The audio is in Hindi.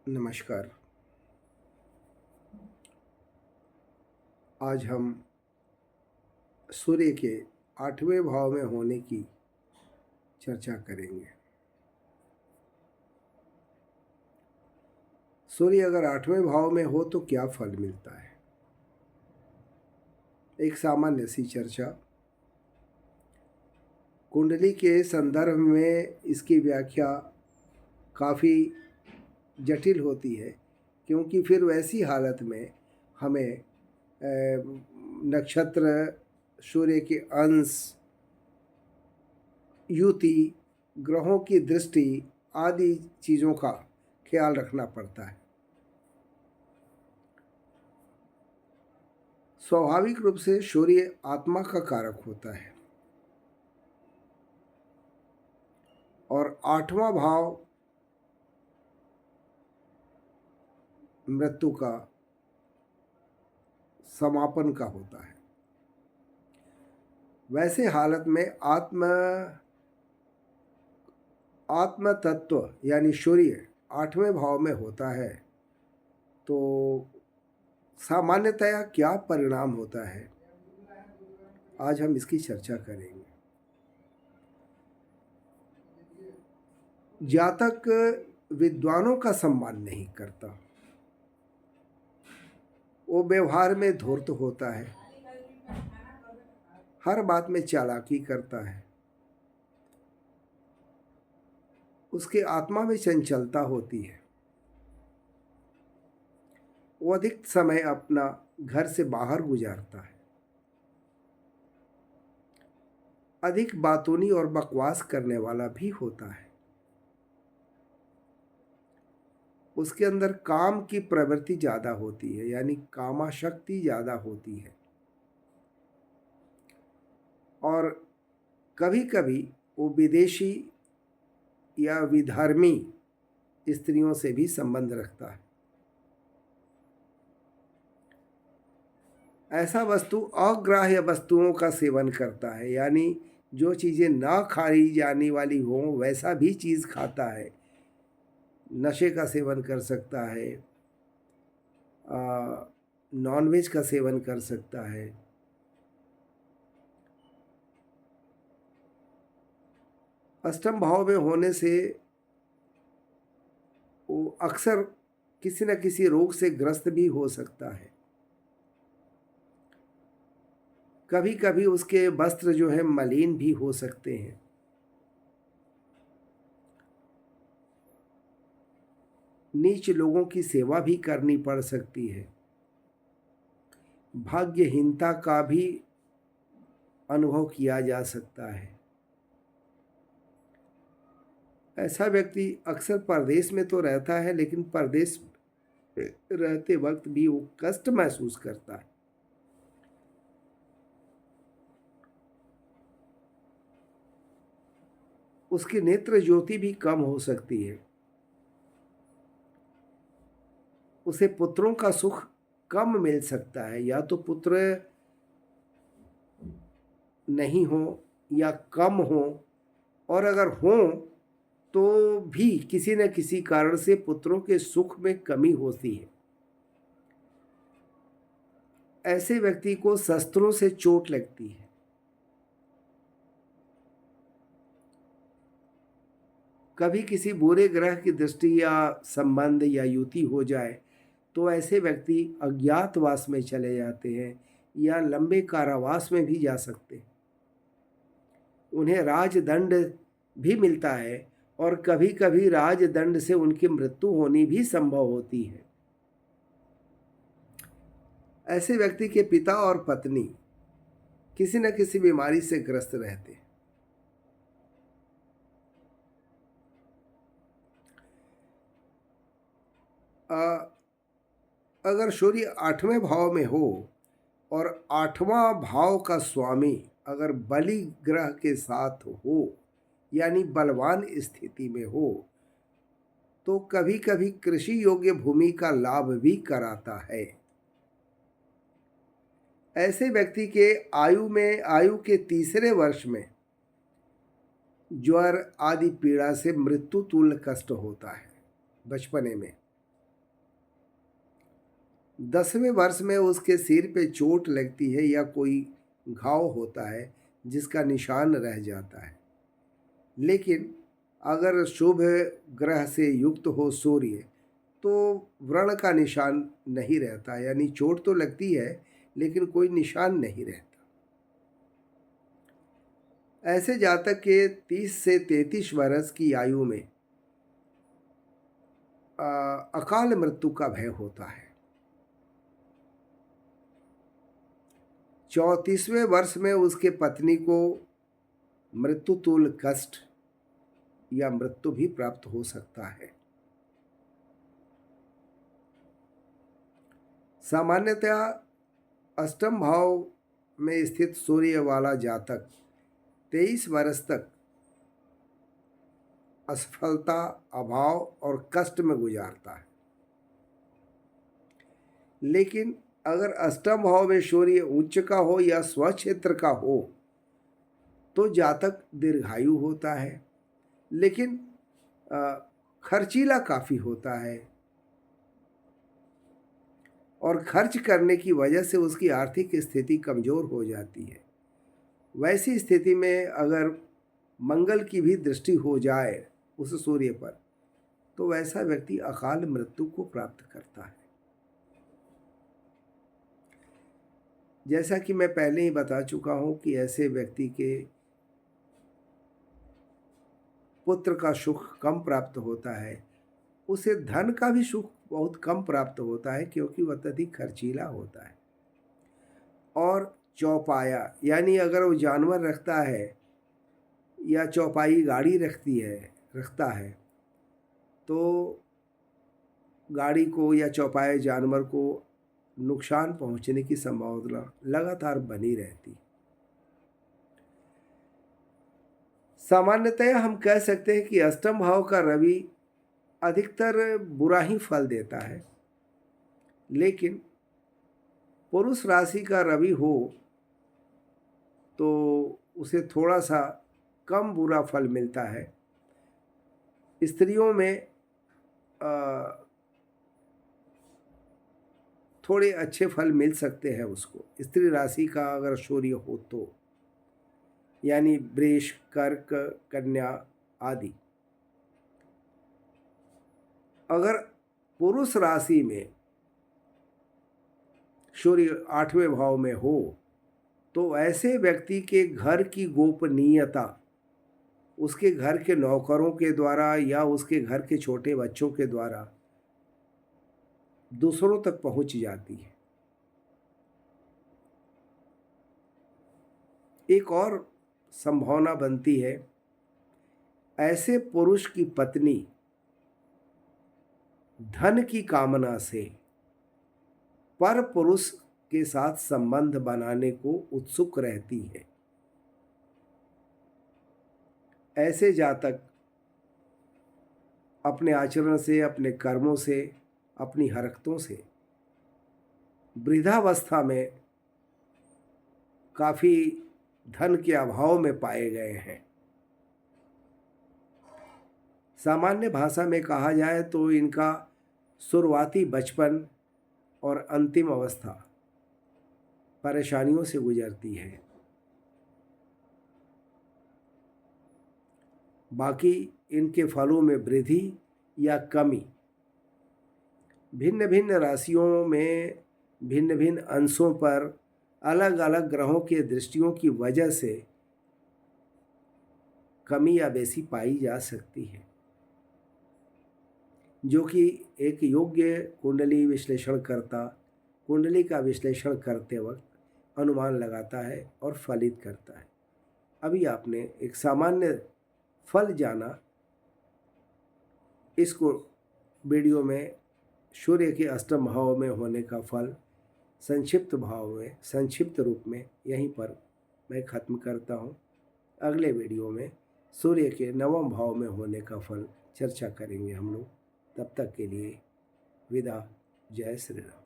नमस्कार। आज हम सूर्य के 8वें भाव में होने की चर्चा करेंगे। सूर्य अगर 8वें भाव में हो तो क्या फल मिलता है? एक सामान्य सी चर्चा। कुंडली के संदर्भ में इसकी व्याख्या काफ़ी जटिल होती है, क्योंकि फिर वैसी हालत में हमें नक्षत्र, सूर्य के अंश, युति, ग्रहों की दृष्टि आदि चीज़ों का ख्याल रखना पड़ता है। स्वाभाविक रूप से सूर्य आत्मा का कारक होता है और 8वां भाव मृत्यु का समापन का होता है। वैसे हालत में आत्म तत्व यानी सूर्य 8वें भाव में होता है तो सामान्यतया क्या परिणाम होता है, आज हम इसकी चर्चा करेंगे। जातक विद्वानों का सम्मान नहीं करता, वो व्यवहार में धूर्त होता है, हर बात में चालाकी करता है, उसके आत्मा में चंचलता होती है, वो अधिक समय अपना घर से बाहर गुजारता है, अधिक बातूनी और बकवास करने वाला भी होता है, उसके अंदर काम की प्रवृत्ति ज़्यादा होती है, यानी कामाशक्ति ज़्यादा होती है, और कभी कभी वो विदेशी या विधर्मी स्त्रियों से भी संबंध रखता है। ऐसा वस्तु अग्राह्य वस्तुओं का सेवन करता है, यानी जो चीज़ें ना खाई जाने वाली हों वैसा भी चीज़ खाता है। नशे का सेवन कर सकता है, नॉनवेज का सेवन कर सकता है। अष्टम भाव में होने से वो अक्सर किसी न किसी रोग से ग्रस्त भी हो सकता है। कभी कभी उसके वस्त्र जो है मलिन भी हो सकते हैं। नीच लोगों की सेवा भी करनी पड़ सकती है। भाग्यहीनता का भी अनुभव किया जा सकता है। ऐसा व्यक्ति अक्सर परदेश में तो रहता है, लेकिन परदेश में रहते वक्त भी वो कष्ट महसूस करता है। उसकी नेत्र ज्योति भी कम हो सकती है। उसे पुत्रों का सुख कम मिल सकता है, या तो पुत्र नहीं हो या कम हो, और अगर हो तो भी किसी न किसी कारण से पुत्रों के सुख में कमी होती है। ऐसे व्यक्ति को शस्त्रों से चोट लगती है। कभी किसी बुरे ग्रह की दृष्टि या संबंध या युति हो जाए तो ऐसे व्यक्ति अज्ञातवास में चले जाते हैं या लंबे कारावास में भी जा सकते हैं। उन्हें राजदंड भी मिलता है और कभी कभी राजदंड से उनकी मृत्यु होनी भी संभव होती है। ऐसे व्यक्ति के पिता और पत्नी किसी न किसी बीमारी से ग्रस्त रहते हैं। अगर सूर्य 8वें भाव में हो और 8वां भाव का स्वामी अगर बलि ग्रह के साथ हो, यानी बलवान स्थिति में हो, तो कभी कभी कृषि योग्य भूमि का लाभ भी कराता है। ऐसे व्यक्ति के आयु के तीसरे वर्ष में ज्वर आदि पीड़ा से मृत्यु तुल्य कष्ट होता है बचपने में। 10वें वर्ष में उसके सिर पे चोट लगती है या कोई घाव होता है जिसका निशान रह जाता है। लेकिन अगर शुभ ग्रह से युक्त हो सूर्य तो व्रण का निशान नहीं रहता, यानी चोट तो लगती है लेकिन कोई निशान नहीं रहता। ऐसे जातक के 30 से 33 वर्ष की आयु में अकाल मृत्यु का भय होता है। 34वें वर्ष में उसके पत्नी को मृत्यु तुल्य कष्ट या मृत्यु भी प्राप्त हो सकता है। सामान्यतया अष्टम भाव में स्थित सूर्य वाला जातक 23 वर्ष तक असफलता, अभाव और कष्ट में गुजारता है। लेकिन अगर अष्टम भाव में सूर्य उच्च का हो या स्वक्षेत्र का हो तो जातक दीर्घायु होता है, लेकिन खर्चीला काफ़ी होता है और खर्च करने की वजह से उसकी आर्थिक स्थिति कमज़ोर हो जाती है। वैसी स्थिति में अगर मंगल की भी दृष्टि हो जाए उस सूर्य पर तो वैसा व्यक्ति अकाल मृत्यु को प्राप्त करता है। जैसा कि मैं पहले ही बता चुका हूँ कि ऐसे व्यक्ति के पुत्र का सुख कम प्राप्त होता है, उसे धन का भी सुख बहुत कम प्राप्त होता है क्योंकि वह अत्यधिक खर्चीला होता है। और चौपाया यानी अगर वो जानवर रखता है या चौपाई गाड़ी रखता है तो गाड़ी को या चौपाए जानवर को नुकसान पहुंचने की संभावना लगातार बनी रहती। सामान्यतः हम कह सकते हैं कि अष्टम भाव का रवि अधिकतर बुरा ही फल देता है, लेकिन पुरुष राशि का रवि हो तो उसे थोड़ा सा कम बुरा फल मिलता है। स्त्रियों में थोड़े अच्छे फल मिल सकते हैं उसको, स्त्री राशि का अगर सूर्य हो तो, यानी वृष, कर्क, कन्या आदि। अगर पुरुष राशि में सूर्य 8वें भाव में हो तो ऐसे व्यक्ति के घर की गोपनीयता उसके घर के नौकरों के द्वारा या उसके घर के छोटे बच्चों के द्वारा दूसरों तक पहुंच जाती है। एक और संभावना बनती है, ऐसे पुरुष की पत्नी धन की कामना से पर पुरुष के साथ संबंध बनाने को उत्सुक रहती है। ऐसे जातक अपने आचरण से, अपने कर्मों से, अपनी हरकतों से वृद्धावस्था में काफ़ी धन के अभाव में पाए गए हैं। सामान्य भाषा में कहा जाए तो इनका शुरुआती बचपन और अंतिम अवस्था परेशानियों से गुजरती है। बाकी इनके फलों में वृद्धि या कमी भिन्न भिन्न राशियों में भिन्न भिन्न अंशों पर अलग अलग ग्रहों के दृष्टियों की वजह से कमी या बेसी पाई जा सकती है, जो कि एक योग्य कुंडली विश्लेषणकर्ता कुंडली का विश्लेषण करते वक्त अनुमान लगाता है और फलित करता है। अभी आपने एक सामान्य फल जाना, इसको वीडियो में सूर्य के अष्टम भाव में होने का फल संक्षिप्त भाव में, संक्षिप्त रूप में यहीं पर मैं ख़त्म करता हूँ। अगले वीडियो में सूर्य के नवम भाव में होने का फल चर्चा करेंगे हम लोग। तब तक के लिए विदा। जय श्री राम।